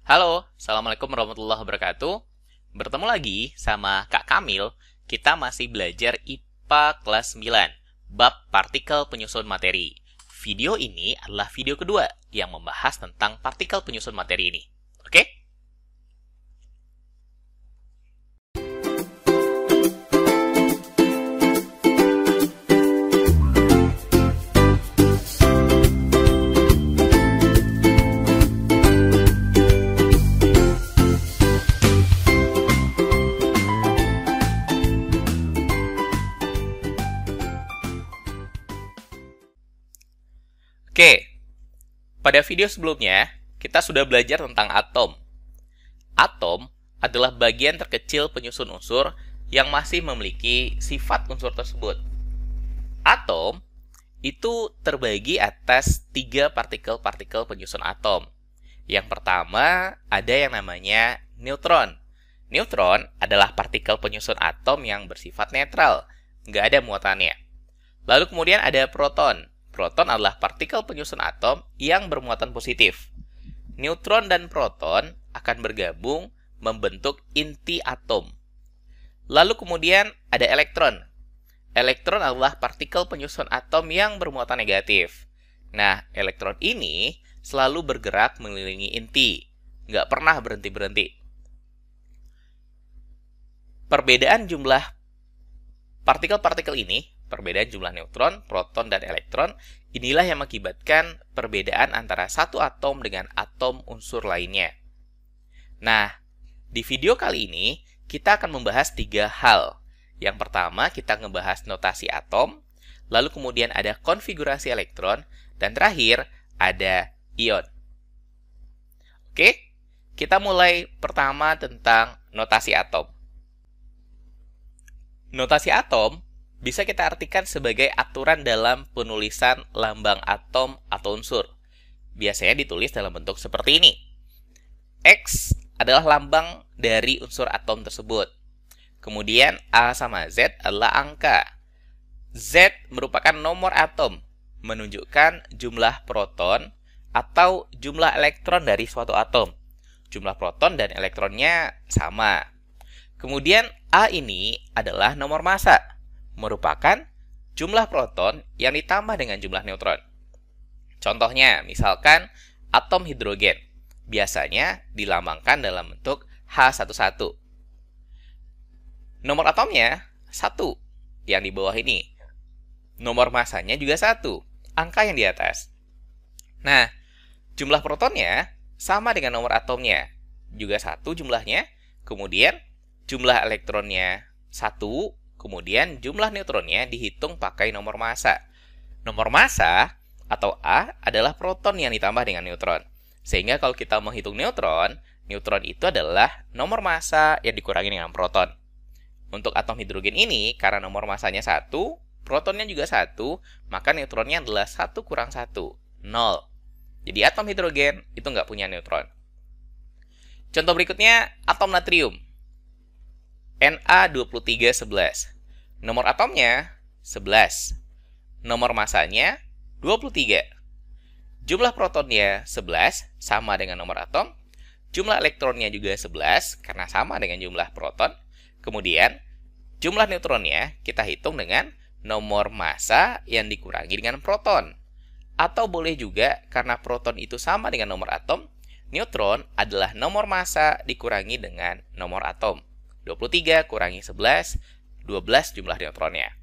Halo, Assalamualaikum warahmatullahi wabarakatuh. Bertemu lagi sama Kak Kamil. Kita masih belajar IPA kelas 9, bab partikel penyusun materi. Video ini adalah video kedua yang membahas tentang partikel penyusun materi ini. Oke? Oke, pada video sebelumnya, kita sudah belajar tentang atom. Atom adalah bagian terkecil penyusun unsur yang masih memiliki sifat unsur tersebut. Atom itu terbagi atas 3 partikel-partikel penyusun atom. Yang pertama, ada yang namanya neutron. Neutron adalah partikel penyusun atom yang bersifat netral, nggak ada muatannya. Lalu kemudian ada proton. Proton adalah partikel penyusun atom yang bermuatan positif. Neutron dan proton akan bergabung membentuk inti atom. Lalu kemudian ada elektron. Elektron adalah partikel penyusun atom yang bermuatan negatif. Nah, elektron ini selalu bergerak mengelilingi inti, nggak pernah berhenti-berhenti. Perbedaan jumlah partikel-partikel ini, perbedaan jumlah neutron, proton, dan elektron, inilah yang mengakibatkan perbedaan antara satu atom dengan atom unsur lainnya. Nah, di video kali ini, kita akan membahas 3 hal. Yang pertama, kita ngebahas notasi atom, lalu kemudian ada konfigurasi elektron, dan terakhir, ada ion. Oke, kita mulai pertama tentang notasi atom. Notasi atom bisa kita artikan sebagai aturan dalam penulisan lambang atom atau unsur. Biasanya ditulis dalam bentuk seperti ini. X adalah lambang dari unsur atom tersebut. Kemudian A sama Z adalah angka. Z merupakan nomor atom, menunjukkan jumlah proton atau jumlah elektron dari suatu atom. Jumlah proton dan elektronnya sama. Kemudian A ini adalah nomor massa, merupakan jumlah proton yang ditambah dengan jumlah neutron. Contohnya, misalkan atom hidrogen, biasanya dilambangkan dalam bentuk H11. Nomor atomnya 1, yang di bawah ini. Nomor massanya juga 1, angka yang di atas. Nah, jumlah protonnya sama dengan nomor atomnya, juga 1 jumlahnya. Kemudian jumlah elektronnya 1, kemudian jumlah neutronnya dihitung pakai nomor massa. Nomor massa atau A adalah proton yang ditambah dengan neutron. Sehingga kalau kita menghitung neutron, neutron itu adalah nomor massa yang dikurangi dengan proton. Untuk atom hidrogen ini, karena nomor massanya 1, protonnya juga 1, maka neutronnya adalah 1 kurang 1, 0. Jadi atom hidrogen itu nggak punya neutron. Contoh berikutnya, atom natrium. Na2311. Nomor atomnya 11. Nomor massanya 23. Jumlah protonnya 11, sama dengan nomor atom. Jumlah elektronnya juga 11, karena sama dengan jumlah proton. Kemudian, jumlah neutronnya kita hitung dengan nomor massa yang dikurangi dengan proton. Atau boleh juga, karena proton itu sama dengan nomor atom, neutron adalah nomor massa dikurangi dengan nomor atom. 23 kurangi 11, 12 jumlah neutronnya.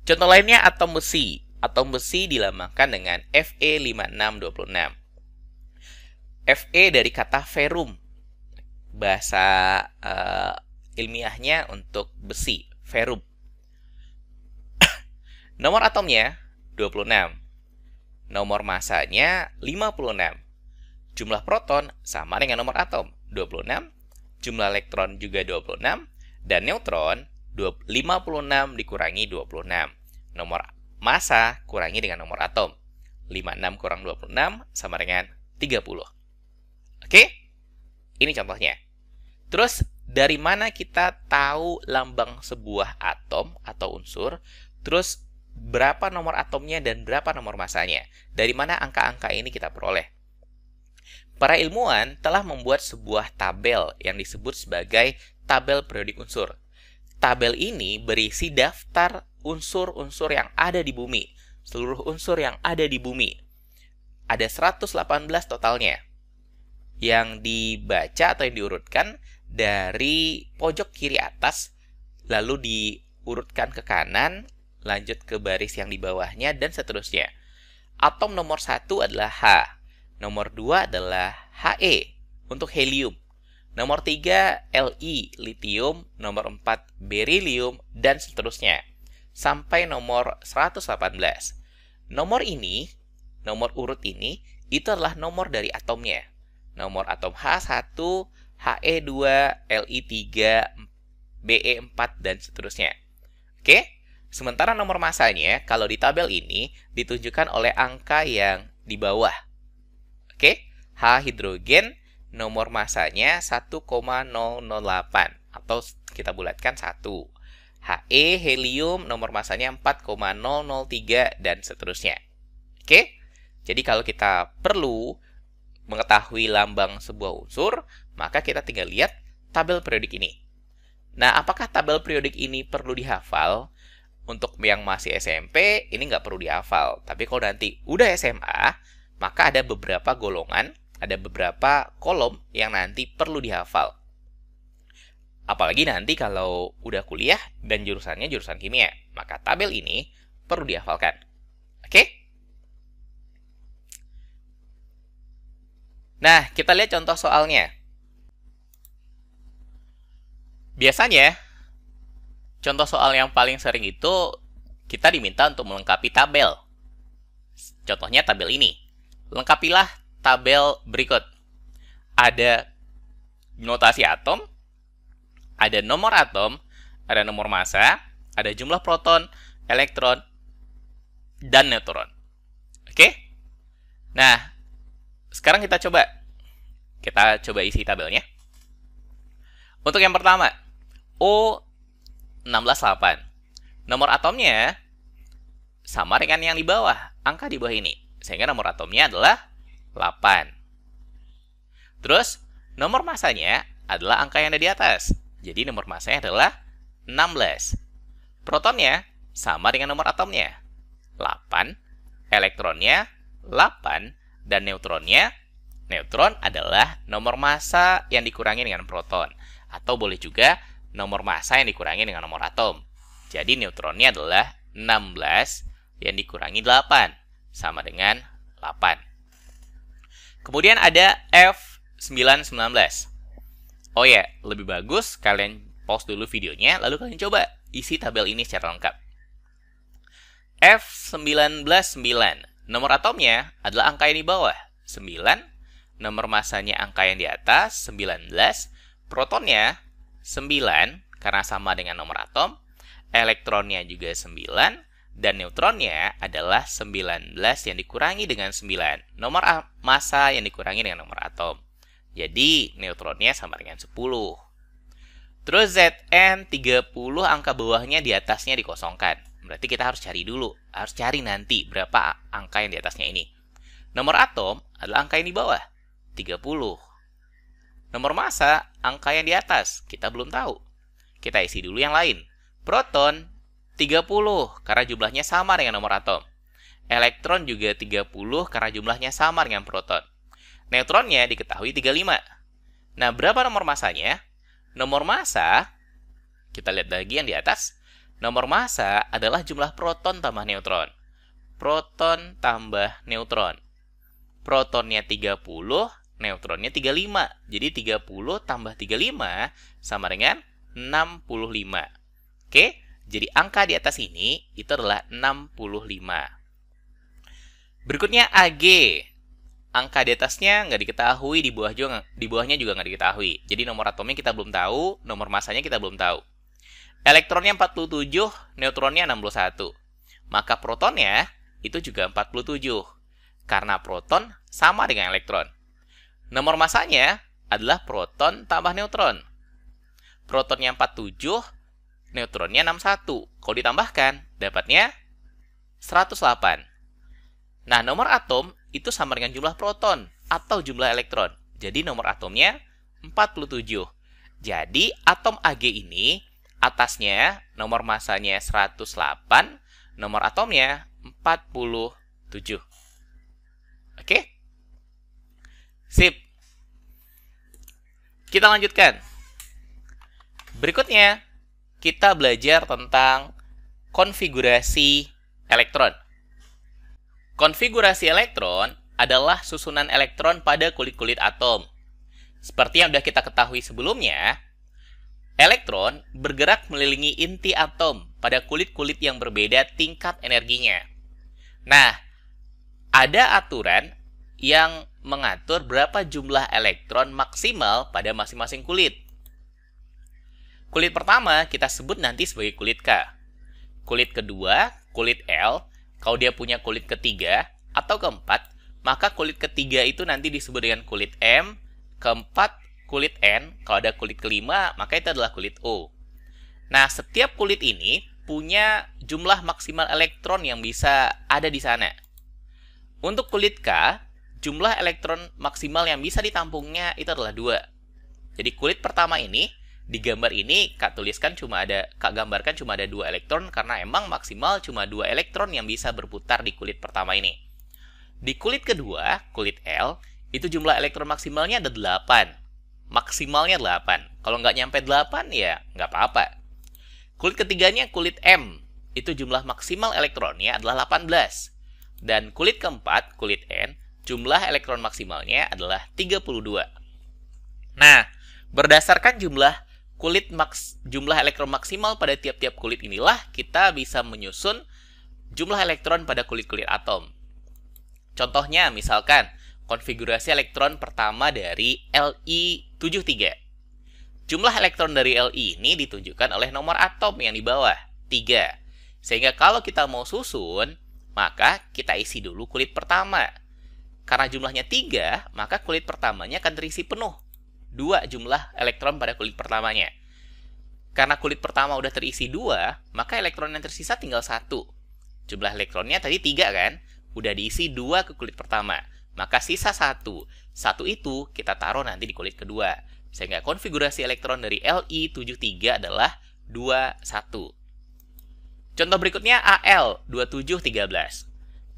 Contoh lainnya atom besi. Atom besi dilambangkan dengan Fe5626. Fe dari kata ferrum. Bahasa ilmiahnya untuk besi, ferrum. Nomor atomnya 26. Nomor massanya 56. Jumlah proton sama dengan nomor atom, 26. Jumlah elektron juga 26. Dan neutron 56 dikurangi 26. Nomor massa kurangi dengan nomor atom. 56 kurang 26 sama dengan 30. Oke? Ini contohnya. Terus, dari mana kita tahu lambang sebuah atom atau unsur? Terus, berapa nomor atomnya dan berapa nomor massanya? Dari mana angka-angka ini kita peroleh? Para ilmuwan telah membuat sebuah tabel yang disebut sebagai tabel periodik unsur. Tabel ini berisi daftar unsur-unsur yang ada di bumi, seluruh unsur yang ada di bumi. Ada 118 totalnya, yang dibaca atau yang diurutkan dari pojok kiri atas, lalu diurutkan ke kanan, lanjut ke baris yang di bawahnya, dan seterusnya. Atom nomor 1 adalah H, nomor 2 adalah He untuk helium, nomor 3 Li, litium, nomor 4 berilium, dan seterusnya, sampai nomor 118. Nomor urut ini, itu adalah nomor dari atomnya. Nomor atom H1, He2, Li3, Be4, dan seterusnya. Oke? Sementara nomor masanya, kalau di tabel ini, ditunjukkan oleh angka yang di bawah. Oke? H hidrogen, nomor masanya 1,008, atau kita bulatkan 1. He helium, nomor masanya 4,003, dan seterusnya. Oke? Jadi kalau kita perlu mengetahui lambang sebuah unsur, maka kita tinggal lihat tabel periodik ini. Nah, apakah tabel periodik ini perlu dihafal? Untuk yang masih SMP, ini nggak perlu dihafal. Tapi kalau nanti udah SMA, maka ada beberapa golongan, ada beberapa kolom yang nanti perlu dihafal. Apalagi nanti kalau udah kuliah dan jurusannya jurusan kimia, maka tabel ini perlu dihafalkan. Oke? Nah, kita lihat contoh soalnya. Biasanya, contoh soal yang paling sering itu kita diminta untuk melengkapi tabel. Contohnya tabel ini. Lengkapilah tabel berikut. Ada notasi atom, ada nomor atom, ada nomor massa, ada jumlah proton, elektron, dan neutron. Oke? Nah, sekarang kita coba isi tabelnya. Untuk yang pertama, O168. Nomor atomnya sama dengan yang di bawah, angka di bawah ini. Sehingga nomor atomnya adalah 8. Terus, nomor massanya adalah angka yang ada di atas. Jadi nomor massanya adalah 16. Protonnya sama dengan nomor atomnya, 8. Elektronnya 8. Dan neutron adalah nomor massa yang dikurangi dengan proton. Atau boleh juga nomor massa yang dikurangi dengan nomor atom. Jadi neutronnya adalah 16 yang dikurangi 8. Sama dengan 8. Kemudian ada F919. Oh ya, lebih bagus kalian pause dulu videonya, lalu kalian coba isi tabel ini secara lengkap. F199. Nomor atomnya adalah angka yang di bawah, 9. Nomor massanya angka yang di atas, 19. Protonnya 9, karena sama dengan nomor atom. Elektronnya juga 9. Dan neutronnya adalah 19 yang dikurangi dengan 9. Nomor massa yang dikurangi dengan nomor atom. Jadi, neutronnya sama dengan 10. Terus Zn30, angka bawahnya di atasnya dikosongkan. Berarti kita harus cari dulu. Harus cari nanti berapa angka yang di atasnya ini. Nomor atom adalah angka yang di bawah, 30. Nomor massa, angka yang di atas, kita belum tahu. Kita isi dulu yang lain. Proton, 30, karena jumlahnya sama dengan nomor atom. Elektron juga 30, karena jumlahnya sama dengan proton. Neutronnya diketahui 35. Nah, berapa nomor massanya? Nomor massa, kita lihat lagi yang di atas. Nomor massa adalah jumlah proton tambah neutron. Proton tambah neutron. Protonnya 30, neutronnya 35. Jadi 30 tambah 35 sama dengan 65. Oke, jadi angka di atas ini itu adalah 65. Berikutnya Ag. Angka di atasnya nggak diketahui, di bawahnya juga nggak diketahui. Jadi nomor atomnya kita belum tahu, nomor massanya kita belum tahu. Elektronnya 47, neutronnya 61. Maka protonnya itu juga 47. Karena proton sama dengan elektron. Nomor massanya adalah proton tambah neutron. Protonnya 47, neutronnya 61. Kalau ditambahkan, dapatnya 108. Nah, nomor atom itu sama dengan jumlah proton. atau jumlah elektron. Jadi nomor atomnya 47. Jadi atom Ag ini atasnya nomor masanya 108, nomor atomnya 47. Oke? Sip. Kita lanjutkan. Berikutnya, kita belajar tentang konfigurasi elektron. Konfigurasi elektron adalah susunan elektron pada kulit-kulit atom. Seperti yang sudah kita ketahui sebelumnya, elektron bergerak mengelilingi inti atom pada kulit-kulit yang berbeda tingkat energinya. Nah, ada aturan yang mengatur berapa jumlah elektron maksimal pada masing-masing kulit. Kulit pertama kita sebut nanti sebagai kulit K. Kulit kedua, kulit L. Kalau dia punya kulit ketiga atau keempat, maka kulit ketiga itu nanti disebut dengan kulit M. Keempat, kulit N. Kalau ada kulit kelima, maka itu adalah kulit O. Nah, setiap kulit ini punya jumlah maksimal elektron yang bisa ada di sana. Untuk kulit K, jumlah elektron maksimal yang bisa ditampungnya itu adalah 2. Jadi kulit pertama ini, di gambar ini Kak gambarkan cuma ada 2 elektron karena emang maksimal cuma 2 elektron yang bisa berputar di kulit pertama ini. Di kulit kedua, kulit L, itu jumlah elektron maksimalnya ada 8. Maksimalnya 8. Kalau nggak nyampe 8 ya nggak apa-apa. Kulit ketiganya kulit M, itu jumlah maksimal elektronnya adalah 18. Dan kulit keempat, kulit N, jumlah elektron maksimalnya adalah 32. Nah, berdasarkan jumlah elektron maksimal pada tiap-tiap kulit inilah kita bisa menyusun jumlah elektron pada kulit-kulit atom. Contohnya misalkan konfigurasi elektron pertama dari Li73. Jumlah elektron dari Li ini ditunjukkan oleh nomor atom yang di bawah, 3. Sehingga kalau kita mau susun, maka kita isi dulu kulit pertama. Karena jumlahnya 3, maka kulit pertamanya akan terisi penuh. 2 jumlah elektron pada kulit pertamanya. Karena kulit pertama udah terisi 2, maka elektron yang tersisa tinggal 1. Jumlah elektronnya tadi 3 kan? Udah diisi 2 ke kulit pertama. Maka sisa 1. 1 itu kita taruh nanti di kulit kedua. Sehingga konfigurasi elektron dari Li73 adalah 21. Contoh berikutnya Al2713.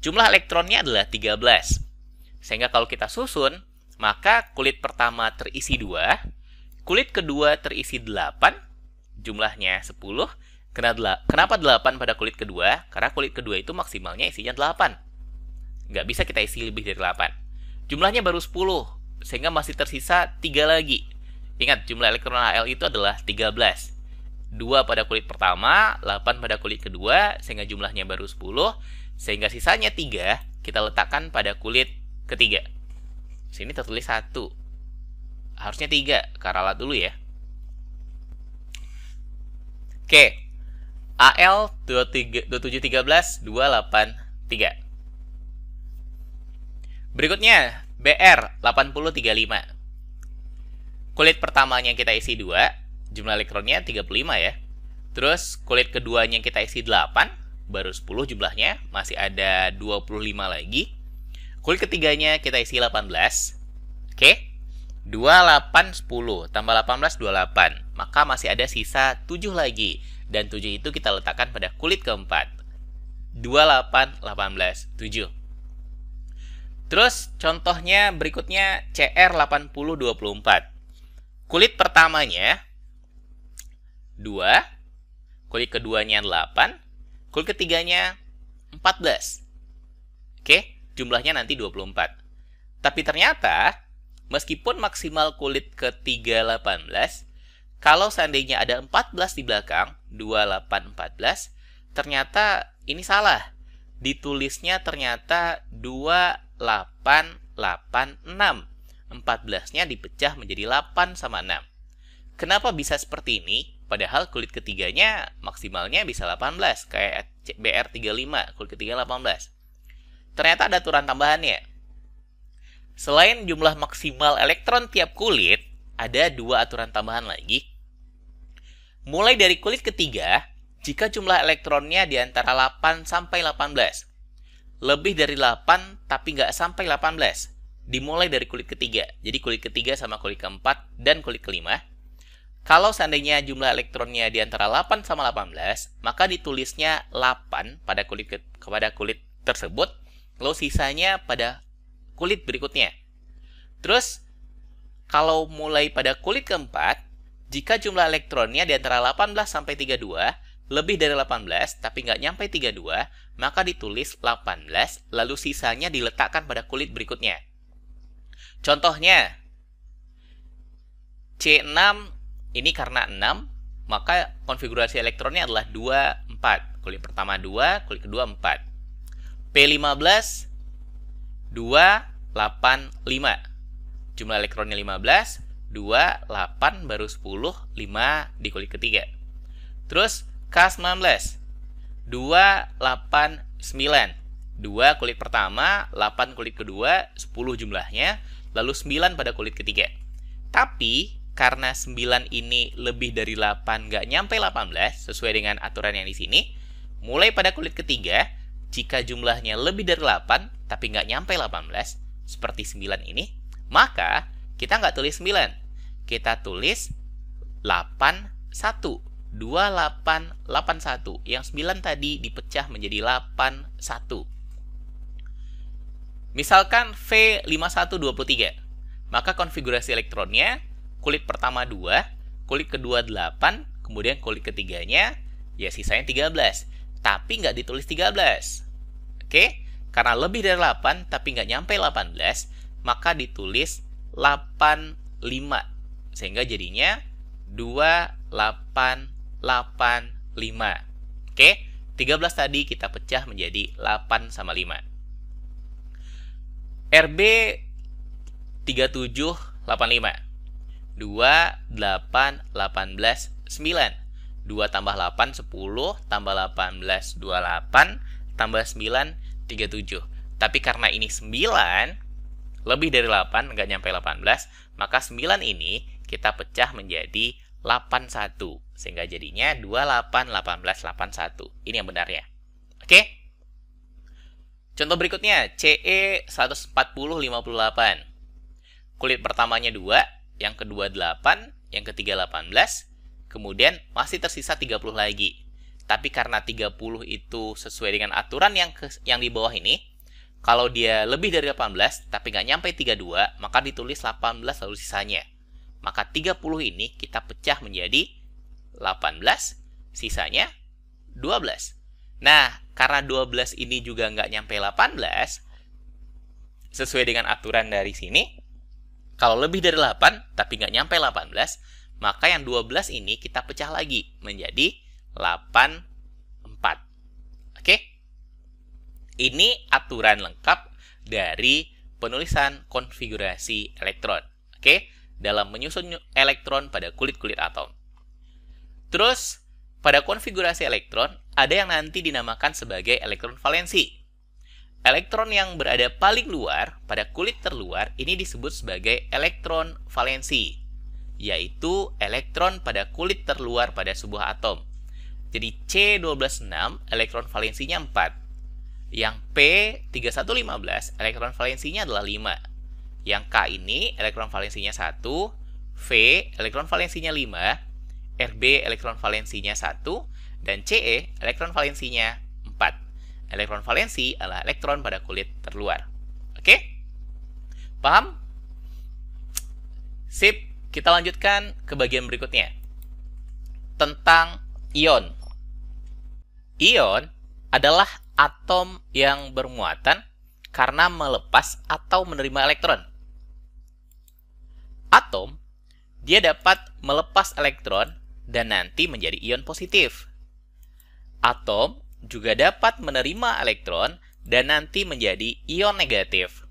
Jumlah elektronnya adalah 13. Sehingga kalau kita susun, maka kulit pertama terisi 2, kulit kedua terisi 8, jumlahnya 10. Kenapa 8 pada kulit kedua? Karena kulit kedua itu maksimalnya isinya 8. Nggak bisa kita isi lebih dari 8. Jumlahnya baru 10, sehingga masih tersisa 3 lagi. Ingat, jumlah elektron Al itu adalah 13. 2 pada kulit pertama, 8 pada kulit kedua, sehingga jumlahnya baru 10, sehingga sisanya 3 kita letakkan pada kulit ketiga. Sini tertulis 1. Harusnya 3, karalat dulu ya. Oke. Al2713 283. Berikutnya Br8035. Kulit pertamanya kita isi 2, jumlah elektronnya 35 ya. Terus kulit keduanya kita isi 8, baru 10 jumlahnya, masih ada 25 lagi. Kulit ketiganya kita isi 18. Oke. 28, 10. Tambah 18, 28. Maka masih ada sisa 7 lagi. Dan 7 itu kita letakkan pada kulit keempat. 28, 18, 7. Terus contohnya berikutnya Cr8024. Kulit pertamanya 2. Kulit keduanya 8. Kulit ketiganya 14. Oke. Jumlahnya nanti 24. Tapi ternyata, meskipun maksimal kulit ketiga 18, kalau seandainya ada 14 di belakang, 28, 14, ternyata ini salah. Ditulisnya ternyata 28, 8, 6. 14-nya dipecah menjadi 8 sama 6. Kenapa bisa seperti ini? Padahal kulit ketiganya maksimalnya bisa 18, kayak Br35, kulit ketiga 18. Ternyata ada aturan tambahannya. Selain jumlah maksimal elektron tiap kulit, ada 2 aturan tambahan lagi. Mulai dari kulit ketiga, jika jumlah elektronnya di antara 8 sampai 18. Lebih dari 8 tapi nggak sampai 18. dimulai dari kulit ketiga. Jadi kulit ketiga sama kulit keempat dan kulit kelima. Kalau seandainya jumlah elektronnya di antara 8 sama 18, maka ditulisnya 8 pada kulit tersebut, lalu sisanya pada kulit berikutnya. Terus, kalau mulai pada kulit keempat, jika jumlah elektronnya di antara 18 sampai 32, lebih dari 18 tapi nggak nyampe 32, maka ditulis 18, lalu sisanya diletakkan pada kulit berikutnya. Contohnya, C6 ini karena 6, maka konfigurasi elektronnya adalah 2, 4. Kulit pertama 2, kulit kedua 4. P15, 2, 8, 5. Jumlah elektronnya 15, 2, 8, baru 10, 5 di kulit ketiga. Terus K19, 2, 8, 9. 2 kulit pertama, 8 kulit kedua, 10 jumlahnya, lalu 9 pada kulit ketiga. Tapi, karena 9 ini lebih dari 8, nggak nyampe 18, sesuai dengan aturan yang di sini, mulai pada kulit ketiga, jika jumlahnya lebih dari 8, tapi nggak nyampe 18, seperti 9 ini, maka kita nggak tulis 9. Kita tulis 81. 2881. Yang 9 tadi dipecah menjadi 81. Misalkan V5123. Maka konfigurasi elektronnya, kulit pertama 2, kulit kedua 8, kemudian kulit ketiganya, ya sisanya 13. Tapi nggak ditulis 13. Oke? Karena lebih dari 8, tapi nggak nyampe 18, maka ditulis 85. Sehingga jadinya 2885. Oke, 13 tadi kita pecah menjadi 8 sama 5. RB 3785. 2, 8, 18, 9. 2 tambah 8, 10, tambah 18, 28, tambah 9, 37. Tapi karena ini 9, lebih dari 8, nggak nyampe 18, maka 9 ini kita pecah menjadi 81. Sehingga jadinya 28, 18, 81. Ini yang benarnya. Oke? Contoh berikutnya, CE 14058. Kulit pertamanya 2, yang kedua 8, yang ketiga 18, kemudian masih tersisa 30 lagi. Tapi karena 30 itu sesuai dengan aturan yang di bawah ini, kalau dia lebih dari 18, tapi nggak nyampe 32, maka ditulis 18 lalu sisanya. Maka 30 ini kita pecah menjadi 18, sisanya 12. Nah, karena 12 ini juga nggak nyampe 18, sesuai dengan aturan dari sini, kalau lebih dari 8, tapi nggak nyampe 18, maka yang 12 ini kita pecah lagi menjadi 84. Oke? Ini aturan lengkap dari penulisan konfigurasi elektron. Oke? Dalam menyusun elektron pada kulit-kulit atom. Terus, pada konfigurasi elektron, ada yang nanti dinamakan sebagai elektron valensi. Elektron yang berada paling luar pada kulit terluar ini disebut sebagai elektron valensi, yaitu elektron pada kulit terluar pada sebuah atom. Jadi C126 elektron valensinya 4. Yang P3115 elektron valensinya adalah 5. Yang K ini elektron valensinya 1, V elektron valensinya 5, RB elektron valensinya 1, dan CE elektron valensinya 4. Elektron valensi adalah elektron pada kulit terluar. Oke? Paham? Sip, kita lanjutkan ke bagian berikutnya. Tentang ion. Ion adalah atom yang bermuatan karena melepas atau menerima elektron. Atom, dia dapat melepas elektron dan nanti menjadi ion positif. Atom juga dapat menerima elektron dan nanti menjadi ion negatif.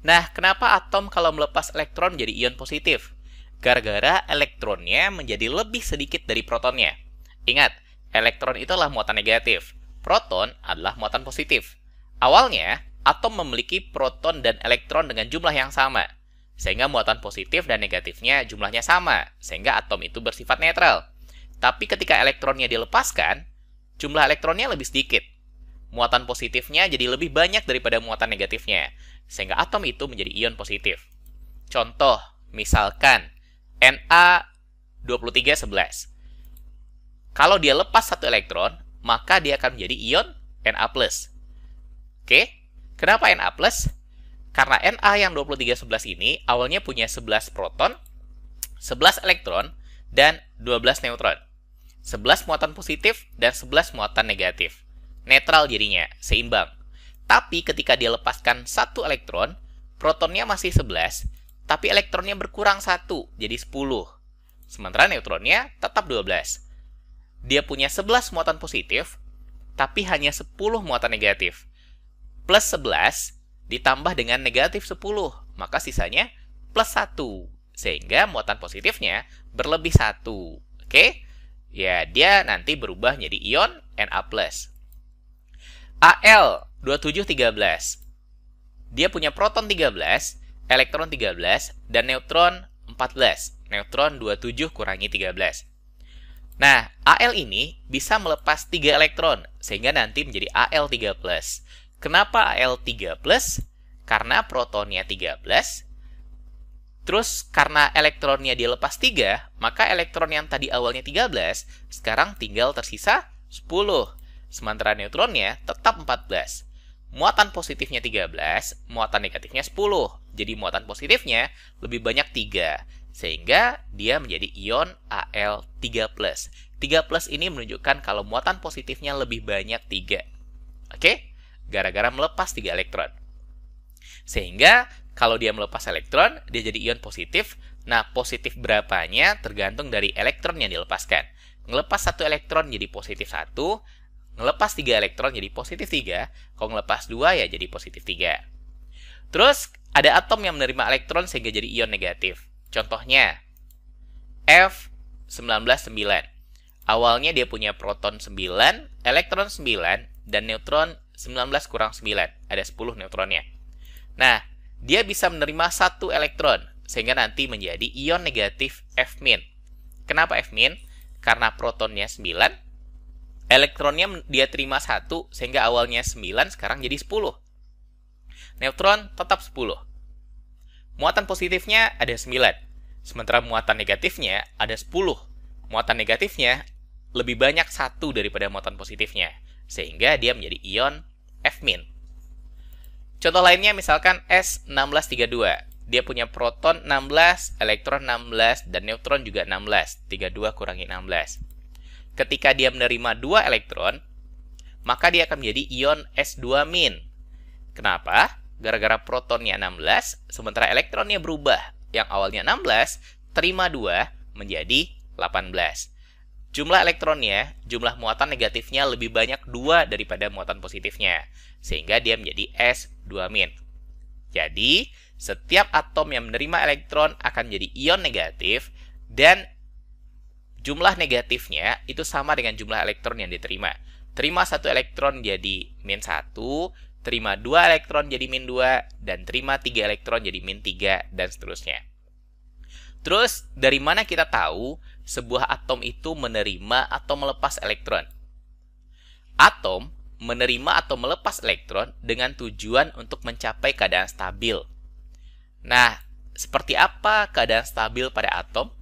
Nah, kenapa atom kalau melepas elektron menjadi ion positif? Gara-gara elektronnya menjadi lebih sedikit dari protonnya. Ingat, elektron itu adalah muatan negatif. Proton adalah muatan positif. Awalnya, atom memiliki proton dan elektron dengan jumlah yang sama. Sehingga muatan positif dan negatifnya jumlahnya sama. Sehingga atom itu bersifat netral. Tapi ketika elektronnya dilepaskan, jumlah elektronnya lebih sedikit. muatan positifnya jadi lebih banyak daripada muatan negatifnya, sehingga atom itu menjadi ion positif. Contoh, misalkan Na2311. Kalau dia lepas satu elektron, maka dia akan menjadi ion Na+. Oke, kenapa Na+? Karena Na yang 2311 ini awalnya punya 11 proton, 11 elektron, dan 12 neutron. 11 muatan positif dan 11 muatan negatif. Netral jadinya, seimbang. Tapi ketika dia lepaskan satu elektron, protonnya masih 11, tapi elektronnya berkurang 1, jadi 10. Sementara neutronnya tetap 12. Dia punya 11 muatan positif, tapi hanya 10 muatan negatif. Plus 11 ditambah dengan negatif 10, maka sisanya plus 1. Sehingga muatan positifnya berlebih 1. Oke? Ya, dia nanti berubah menjadi ion Na+. Al2713. Dia punya proton 13, elektron 13, dan neutron 14. Neutron 27 kurangi 13. Nah, Al ini bisa melepas 3 elektron, sehingga nanti menjadi Al3+. Kenapa Al3+? Karena protonnya 13, terus karena elektronnya dia lepas 3, maka elektron yang tadi awalnya 13, sekarang tinggal tersisa 10. Sementara neutronnya tetap 14. Muatan positifnya 13, muatan negatifnya 10. Jadi muatan positifnya lebih banyak 3. Sehingga dia menjadi ion Al3+. 3+ ini menunjukkan kalau muatan positifnya lebih banyak 3. Oke? Gara-gara melepas 3 elektron. Sehingga kalau dia melepas elektron, dia jadi ion positif. Nah, positif berapanya tergantung dari elektron yang dilepaskan. Ngelepas 1 elektron jadi positif 1, ngelepas 3 elektron jadi positif 3, kalau ngelepas 2 ya jadi positif 3. Terus, ada atom yang menerima elektron sehingga jadi ion negatif. Contohnya, F199. Awalnya dia punya proton 9, elektron 9, dan neutron 19 kurang 9. Ada 10 neutronnya. Nah, dia bisa menerima 1 elektron, sehingga nanti menjadi ion negatif F-. Kenapa F-? Karena protonnya 9, elektronnya dia terima 1, sehingga awalnya 9, sekarang jadi 10. Neutron tetap 10. Muatan positifnya ada 9, sementara muatan negatifnya ada 10. Muatan negatifnya lebih banyak 1 daripada muatan positifnya, sehingga dia menjadi ion F-. Contoh lainnya misalkan S1632. Dia punya proton 16, elektron 16, dan neutron juga 16. 32 kurangi 16. Ketika dia menerima 2 elektron, maka dia akan menjadi ion S2-. Kenapa? Gara-gara protonnya 16, sementara elektronnya berubah. Yang awalnya 16, terima 2, menjadi 18. Jumlah elektronnya, jumlah muatan negatifnya lebih banyak 2 daripada muatan positifnya. Sehingga dia menjadi S2-. Jadi, setiap atom yang menerima elektron akan menjadi ion negatif, dan jumlah negatifnya itu sama dengan jumlah elektron yang diterima. Terima 1 elektron jadi -1, terima 2 elektron jadi -2, dan terima 3 elektron jadi -3, dan seterusnya. Terus, dari mana kita tahu sebuah atom itu menerima atau melepas elektron? Atom menerima atau melepas elektron dengan tujuan untuk mencapai keadaan stabil. Nah, seperti apa keadaan stabil pada atom?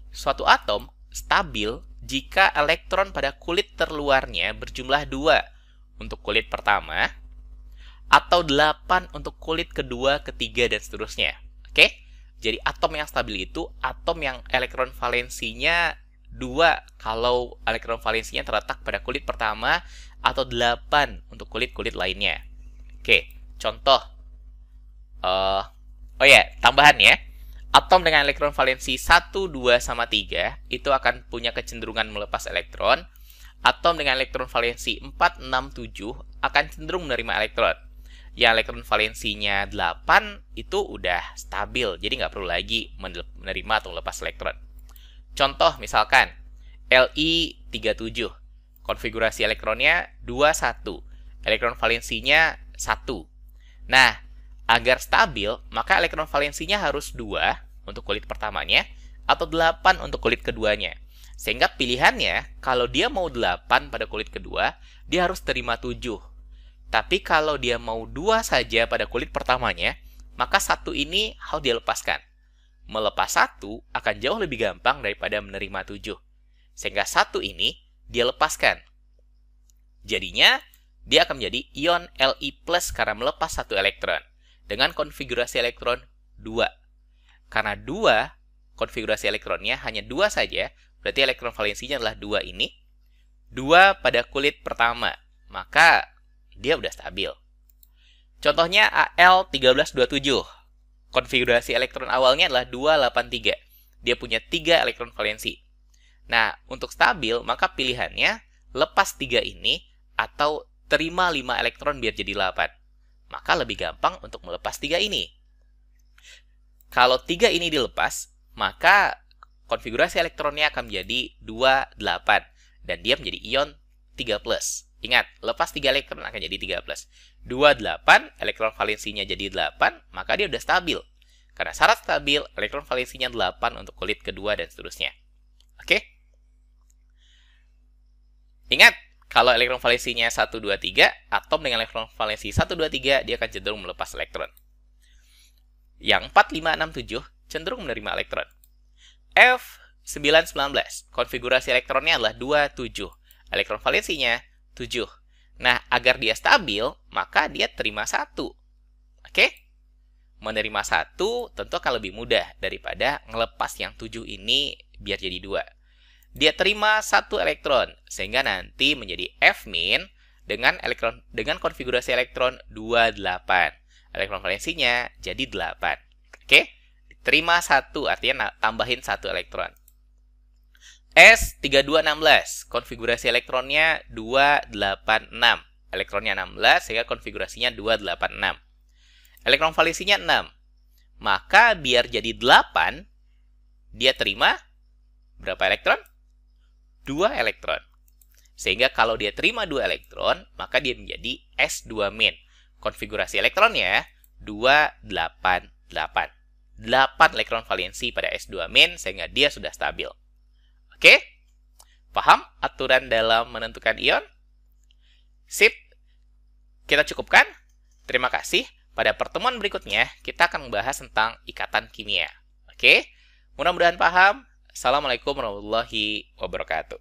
Suatu atom stabil jika elektron pada kulit terluarnya berjumlah 2 untuk kulit pertama, atau 8 untuk kulit kedua, ketiga, dan seterusnya. Oke? Jadi atom yang stabil itu atom yang elektron valensinya 2 kalau elektron valensinya terletak pada kulit pertama, atau 8 untuk kulit-kulit lainnya. Oke, contoh. Tambahan ya. Atom dengan elektron valensi 1, 2, sama 3 itu akan punya kecenderungan melepas elektron. Atom dengan elektron valensi 4, 6, 7 akan cenderung menerima elektron. Yang elektron valensinya 8 itu udah stabil, jadi nggak perlu lagi menerima atau melepas elektron. Contoh misalkan Li37. Konfigurasi elektronnya 2, 1. Elektron valensinya 1. Nah, agar stabil, maka elektron valensinya harus 2 untuk kulit pertamanya, atau 8 untuk kulit keduanya. Sehingga pilihannya, kalau dia mau 8 pada kulit kedua, dia harus terima 7. Tapi kalau dia mau 2 saja pada kulit pertamanya, maka 1 ini harus dia lepaskan. Melepas 1 akan jauh lebih gampang daripada menerima 7. Sehingga 1 ini dia lepaskan. Jadinya, dia akan menjadi ion Li+ karena melepas 1 elektron. Dengan konfigurasi elektron 2. Karena 2, konfigurasi elektronnya hanya 2 saja, berarti elektron valensinya adalah 2 ini. 2 pada kulit pertama, maka dia udah stabil. Contohnya Al1327. Konfigurasi elektron awalnya adalah 283. Dia punya 3 elektron valensi. Nah, untuk stabil, maka pilihannya lepas 3 ini atau terima 5 elektron biar jadi 8. Maka lebih gampang untuk melepas 3 ini. Kalau 3 ini dilepas, maka konfigurasi elektronnya akan menjadi 28. Dan dia menjadi ion 3+. Ingat, lepas 3 elektron akan jadi 3+. 28, elektron valensinya jadi 8, maka dia udah stabil. Karena syarat stabil, elektron valensinya 8 untuk kulit kedua dan seterusnya. Oke? Ingat, kalau elektron valensinya 1, 2, 3, atom dengan elektron valensi 1, 2, 3, dia akan cenderung melepas elektron. Yang 4, 5, 6, 7 cenderung menerima elektron. F919, konfigurasi elektronnya adalah 2, 7. Elektron valensinya 7. Nah, agar dia stabil, maka dia terima 1. Oke? Menerima 1 tentu akan lebih mudah daripada ngelepas yang 7 ini biar jadi 2. Dia terima 1 elektron, sehingga nanti menjadi F- dengan konfigurasi elektron 28. Elektron valensinya jadi 8. Oke? Terima 1, artinya tambahin 1 elektron. S3216, konfigurasi elektronnya 286. Elektronnya 16, sehingga konfigurasinya 286. Elektron valensinya 6. Maka biar jadi 8, dia terima berapa elektron? 2 elektron. Sehingga kalau dia terima 2 elektron, maka dia menjadi S2-. Konfigurasi elektronnya 288. 8 elektron valensi pada S2-, sehingga dia sudah stabil. Oke? Paham aturan dalam menentukan ion? Sip. Kita cukupkan. Terima kasih. Pada pertemuan berikutnya, kita akan membahas tentang ikatan kimia. Oke? Mudah-mudahan paham. Assalamualaikum warahmatullahi wabarakatuh.